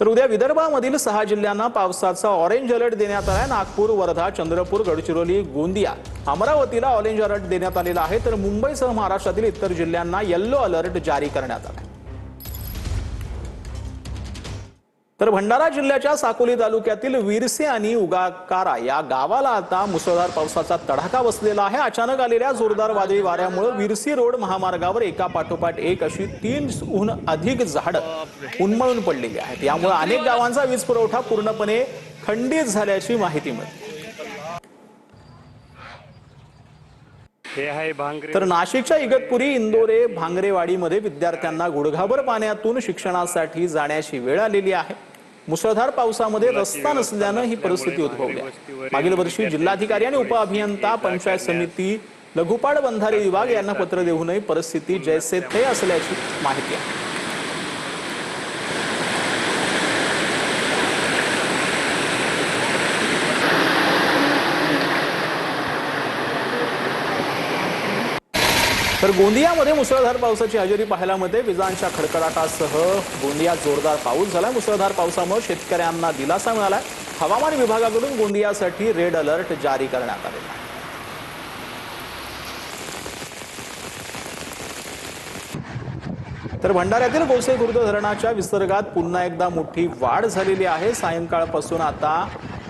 तर उद्या विदर्भामधील 6 जिल्ह्यांना पावसाचा ऑरेंज अलर्ट देण्यात आला आहे। नागपूर, वर्धा, चंद्रपूर, गडचिरोली, गोंदिया, अमरावतीला ऑरेंज अलर्ट देण्यात आलेला आहे। तर मुंबईसह महाराष्ट्रातील इतर जिल्ह्यांना येलो अलर्ट जारी करण्यात आला आहे। तर भंडारा जिल्ह्याच्या साकोली तालुक्यातील वीरसे आणि उगाकारा या गावाला आता मुसळधार पावसाचा तडाखा बसलेला आहे। अचानक आलेल्या जोरदार वादळी वाऱ्यामुळे वीरसी रोड महामार्गावर एका पाठोपाठ एक अशी 300हून अधिक झाडं उन्मळून पडलेली आहेत। यामुळे अनेक गावांचा वीज पुरवठा पूर्णपणे खंडित झाल्याची माहिती मिळते। तर नाशिकच्या इगतपुरी, इंदोरे, भांगरेवाडीमध्ये विद्यार्थ्यांना गुडघाभर पाण्यातून शिक्षणासाठी जाण्याची वेळ आलेली आहे। मुसळधार पावसामध्ये रस्ता नसल्याने ही परिस्थिती उद्भवली आहे। मागील वर्षी जिल्हाधिकारी आणि उपअभियंता, पंचायत समिती, लघुपाट बंधारे विभाग यांना पत्र देऊनही परिस्थिती जैसे थे असल्याची माहिती आहे। तर गोंदियामध्ये मुसळधार पावसाची हजेरी पाहायला मिळते। विजांच्या खडखडाटासह गोंदियात जोरदार पाऊस झाला। मुसळधार पावसामुळे शेतकऱ्यांना दिलासा मिळाला। हवामान विभागाकडून गोंदियासाठी रेड अलर्ट जारी करण्यात आले आहे। तर भंडाऱ्यातील गोसेखुर्द धरणाच्या विसर्गात पुन्हा एकदा मोठी वाढ झालेली आहे। सायंकाळपासून आता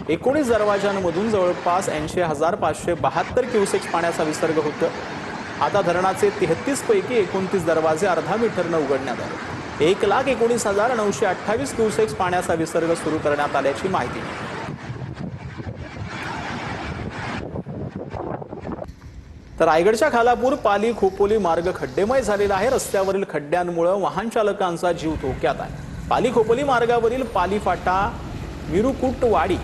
19 दरवाजांमधून जवळपास 80,572 क्युसेक्स पाण्याचा विसर्ग होतो। आता धरणाचे 33 पैकी 29 दरवाजे अर्धा मीटरने उघडण्यात आले। 1,19,928 क्युसेक्स पाण्याचा विसर्ग सुरू करण्यात आल्याची माहिती आहे। तर रायगडच्या खालापूर, पाली, खोपोली मार्ग खड्डेमय झालेला आहे। रस्त्यावरील खड्ड्यांमुळे वाहन चालकांचा जीव धोक्यात आहे। पाली खोपोली मार्गावरील पाली फाटा, विरुकुटवाडी,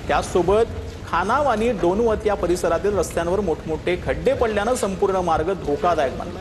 त्यासोबत खानाव आणि डोनवत या परिसरातील रस्त्यांवर मोठमोठे खड्डे पडल्याने संपूर्ण मार्ग धोकादायक बनला।